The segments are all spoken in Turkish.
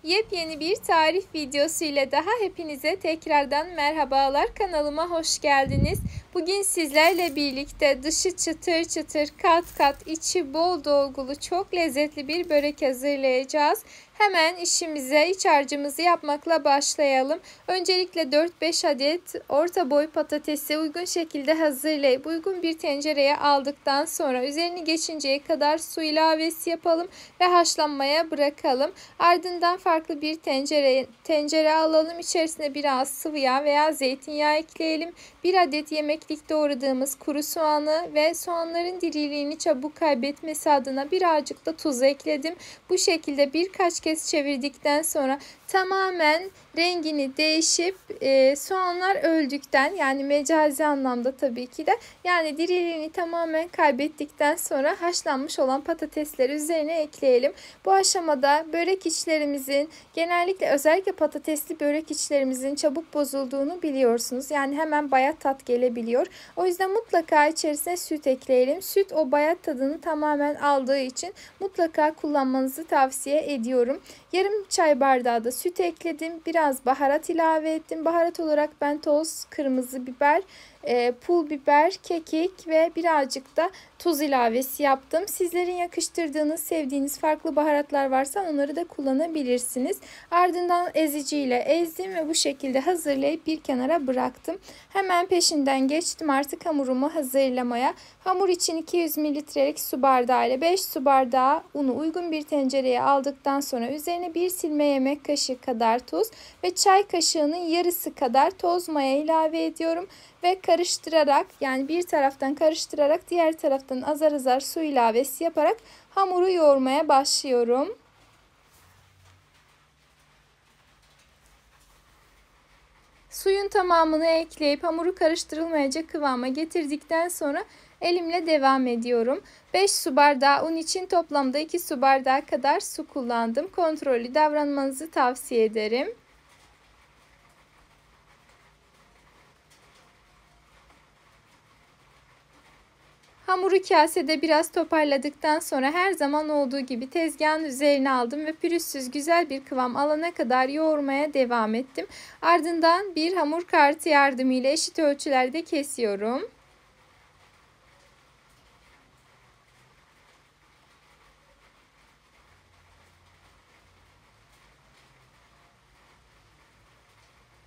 Yepyeni bir tarif videosu ile daha hepinize tekrardan merhabalar. Kanalıma hoş geldiniz. Bugün sizlerle birlikte dışı çıtır çıtır, kat kat, içi bol dolgulu, çok lezzetli bir börek hazırlayacağız. Hemen işimize, iç harcımızı yapmakla başlayalım. Öncelikle 4-5 adet orta boy patatesi uygun şekilde hazırlayıp uygun bir tencereye aldıktan sonra üzerini geçinceye kadar su ilavesi yapalım ve haşlanmaya bırakalım. Ardından farklı bir tencere alalım. İçerisine biraz sıvı yağ veya zeytinyağı ekleyelim. 1 adet yemeklik doğradığımız kuru soğanı ve soğanların diriliğini çabuk kaybetmesi adına birazcık da tuz ekledim. Bu şekilde birkaç kez çevirdikten sonra tamamen rengini değişip soğanlar öldükten, yani mecazi anlamda tabii ki de, yani diriliğini tamamen kaybettikten sonra haşlanmış olan patatesleri üzerine ekleyelim. Bu aşamada börek içlerimizin, genellikle özellikle patatesli börek içlerimizin çabuk bozulduğunu biliyorsunuz. Yani hemen bayat tat gelebiliyor. O yüzden mutlaka içerisine süt ekleyelim. Süt o bayat tadını tamamen aldığı için mutlaka kullanmanızı tavsiye ediyorum. Yarım çay bardağı da süt ekledim. Biraz baharat ilave ettim. Baharat olarak ben toz kırmızı biber, pul biber, kekik ve birazcık da tuz ilavesi yaptım. Sizlerin yakıştırdığınız, sevdiğiniz farklı baharatlar varsa onları da kullanabilirsiniz. Ardından eziciyle ezdim ve bu şekilde hazırlayıp bir kenara bıraktım. Hemen peşinden geçtim artık hamurumu hazırlamaya. Hamur için 200 mililitrelik su bardağı ile 5 su bardağı unu uygun bir tencereye aldıktan sonra üzerine 1 silme yemek kaşığı kadar tuz ve çay kaşığının yarısı kadar toz maya ilave ediyorum. Ve karıştırarak, yani bir taraftan karıştırarak diğer taraftan azar azar su ilavesi yaparak hamuru yoğurmaya başlıyorum. Suyun tamamını ekleyip hamuru karıştırılmayacak kıvama getirdikten sonra elimle devam ediyorum. 5 su bardağı un için toplamda 2 su bardağı kadar su kullandım. Kontrollü davranmanızı tavsiye ederim. Hamuru kasede biraz toparladıktan sonra her zaman olduğu gibi tezgahın üzerine aldım ve pürüzsüz güzel bir kıvam alana kadar yoğurmaya devam ettim. Ardından bir hamur kartı yardımıyla eşit ölçülerde kesiyorum.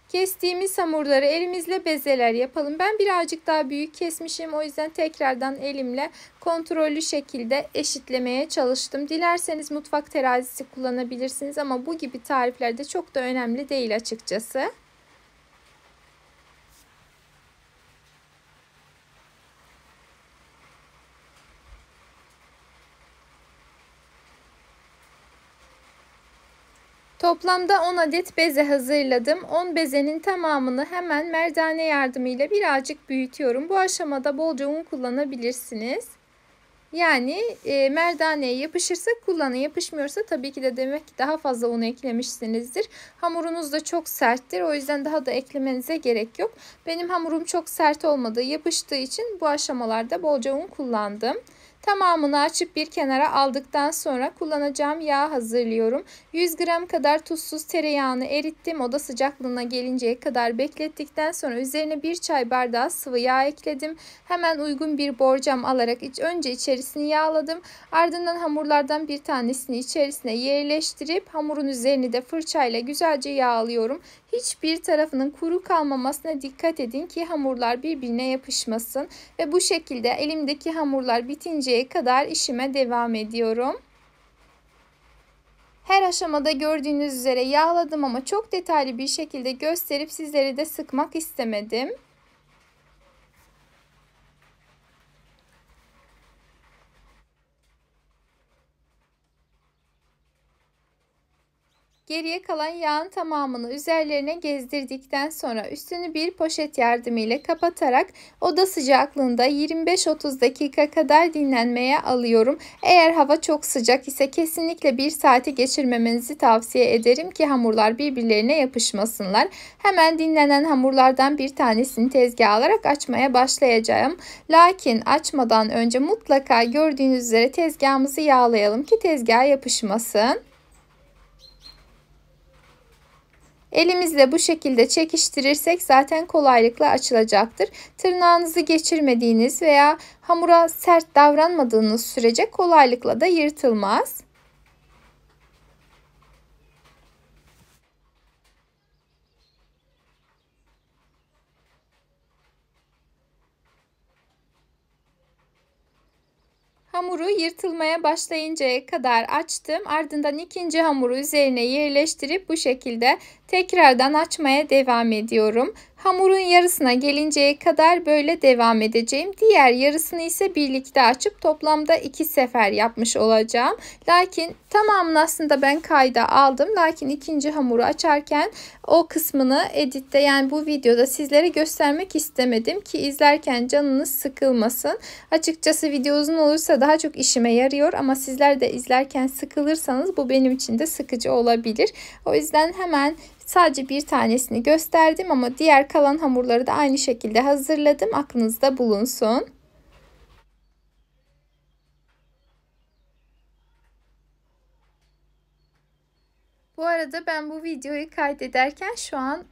Kestiğimiz hamurları elimizle bezeler yapalım. Ben birazcık daha büyük kesmişim. O yüzden tekrardan elimle kontrollü şekilde eşitlemeye çalıştım. Dilerseniz mutfak terazisi kullanabilirsiniz ama bu gibi tariflerde çok da önemli değil açıkçası. Toplamda 10 adet beze hazırladım. 10 bezenin tamamını hemen merdane yardımıyla birazcık büyütüyorum. Bu aşamada bolca un kullanabilirsiniz. Yani merdaneye yapışırsa kullanın, yapışmıyorsa tabii ki de demek ki daha fazla un eklemişsinizdir. Hamurunuz da çok serttir, o yüzden daha da eklemenize gerek yok. Benim hamurum çok sert olmadığı, yapıştığı için bu aşamalarda bolca un kullandım. Tamamını açıp bir kenara aldıktan sonra kullanacağım yağ hazırlıyorum. 100 gram kadar tuzsuz tereyağını erittim. Oda sıcaklığına gelinceye kadar beklettikten sonra üzerine 1 çay bardağı sıvı yağ ekledim. Hemen uygun bir borcam alarak önce içerisini yağladım. Ardından hamurlardan bir tanesini içerisine yerleştirip hamurun üzerini de fırçayla güzelce yağlıyorum. Hiçbir tarafının kuru kalmamasına dikkat edin ki hamurlar birbirine yapışmasın. Ve bu şekilde elimdeki hamurlar bitinceye kadar işime devam ediyorum. Her aşamada gördüğünüz üzere yağladım ama çok detaylı bir şekilde gösterip sizleri de sıkmak istemedim. Geriye kalan yağın tamamını üzerlerine gezdirdikten sonra üstünü bir poşet yardımıyla kapatarak oda sıcaklığında 25-30 dakika kadar dinlenmeye alıyorum. Eğer hava çok sıcak ise kesinlikle 1 saati geçirmemenizi tavsiye ederim ki hamurlar birbirlerine yapışmasınlar. Hemen dinlenen hamurlardan bir tanesini tezgaha alarak açmaya başlayacağım. Lakin açmadan önce mutlaka gördüğünüz üzere tezgahımızı yağlayalım ki tezgaha yapışmasın. Elimizle bu şekilde çekiştirirsek zaten kolaylıkla açılacaktır. Tırnağınızı geçirmediğiniz veya hamura sert davranmadığınız sürece kolaylıkla da yırtılmaz. Hamuru yırtılmaya başlayıncaya kadar açtım. Ardından ikinci hamuru üzerine yerleştirip bu şekilde tekrardan açmaya devam ediyorum. Hamurun yarısına gelinceye kadar böyle devam edeceğim. Diğer yarısını ise birlikte açıp toplamda 2 sefer yapmış olacağım. Lakin tamamını aslında ben kayda aldım. Lakin ikinci hamuru açarken o kısmını editte, yani bu videoda sizlere göstermek istemedim ki izlerken canınız sıkılmasın. Açıkçası video uzun olursa daha çok işime yarıyor ama sizler de izlerken sıkılırsanız bu benim için de sıkıcı olabilir. O yüzden hemen sadece bir tanesini gösterdim ama diğer kalan hamurları da aynı şekilde hazırladım. Aklınızda bulunsun. Bu arada ben bu videoyu kaydederken şu an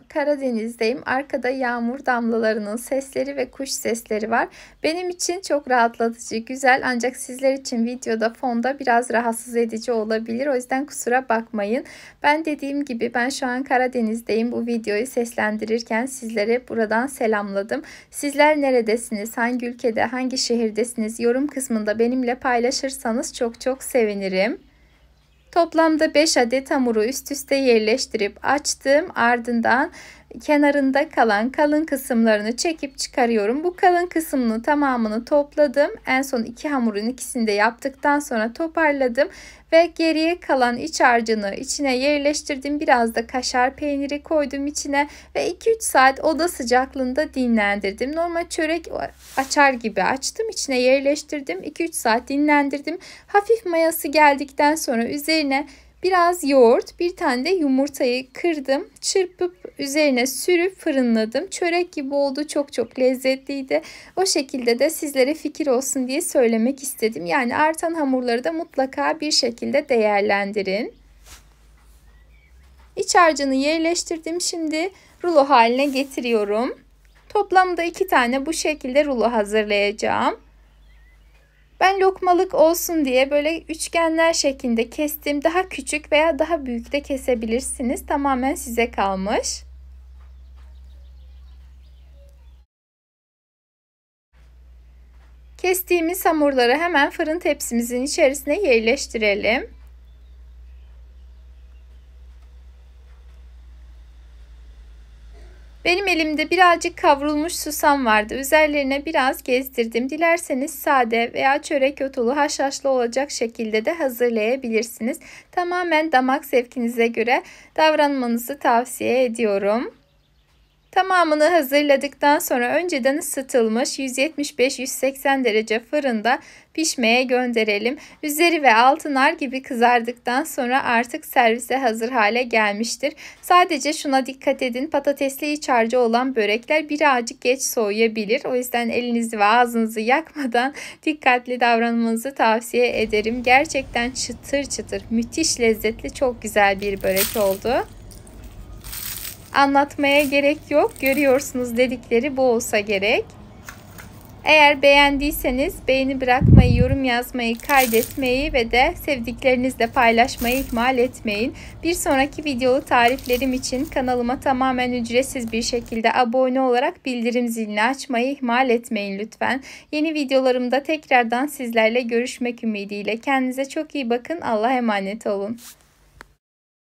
Karadeniz'deyim. Arkada yağmur damlalarının sesleri ve kuş sesleri var. Benim için çok rahatlatıcı, güzel, ancak sizler için videoda fonda biraz rahatsız edici olabilir. O yüzden kusura bakmayın. Ben dediğim gibi ben şu an Karadeniz'deyim. Bu videoyu seslendirirken sizlere buradan selamladım. Sizler neredesiniz? Hangi ülkede, hangi şehirdesiniz? Yorum kısmında benimle paylaşırsanız çok çok sevinirim. Toplamda 5 adet hamuru üst üste yerleştirip açtım. Ardından kenarında kalan kalın kısımlarını çekip çıkarıyorum. Bu kalın kısmının tamamını topladım. En son 2 hamurun ikisini de yaptıktan sonra toparladım. Ve geriye kalan iç harcını içine yerleştirdim. Biraz da kaşar peyniri koydum içine. Ve 2-3 saat oda sıcaklığında dinlendirdim. Normal çörek açar gibi açtım. İçine yerleştirdim. 2-3 saat dinlendirdim. Hafif mayası geldikten sonra üzerine biraz yoğurt, bir tane de yumurtayı kırdım. Çırpıp üzerine sürüp fırınladım. Çörek gibi oldu. Çok çok lezzetliydi. O şekilde de sizlere fikir olsun diye söylemek istedim. Yani artan hamurları da mutlaka bir şekilde değerlendirin. İç harcını yerleştirdim. Şimdi rulo haline getiriyorum. Toplamda 2 tane bu şekilde rulo hazırlayacağım. Ben lokmalık olsun diye böyle üçgenler şeklinde kestim. Daha küçük veya daha büyük de kesebilirsiniz. Tamamen size kalmış. Kestiğimiz hamurları hemen fırın tepsimizin içerisine yerleştirelim. Benim elimde birazcık kavrulmuş susam vardı. Üzerlerine biraz gezdirdim. Dilerseniz sade veya çörek otulu haşhaşlı olacak şekilde de hazırlayabilirsiniz. Tamamen damak zevkinize göre davranmanızı tavsiye ediyorum. Tamamını hazırladıktan sonra önceden ısıtılmış 175-180 derece fırında pişmeye gönderelim. Üzeri ve altı nar gibi kızardıktan sonra artık servise hazır hale gelmiştir. Sadece şuna dikkat edin, patatesli iç harcı olan börekler birazcık geç soğuyabilir. O yüzden elinizi ve ağzınızı yakmadan dikkatli davranmanızı tavsiye ederim. Gerçekten çıtır çıtır, müthiş lezzetli, çok güzel bir börek oldu. Anlatmaya gerek yok. Görüyorsunuz, dedikleri bu olsa gerek. Eğer beğendiyseniz beğeni bırakmayı, yorum yazmayı, kaydetmeyi ve de sevdiklerinizle paylaşmayı ihmal etmeyin. Bir sonraki videolu tariflerim için kanalıma tamamen ücretsiz bir şekilde abone olarak bildirim zilini açmayı ihmal etmeyin lütfen. Yeni videolarımda tekrardan sizlerle görüşmek ümidiyle. Kendinize çok iyi bakın. Allah'a emanet olun.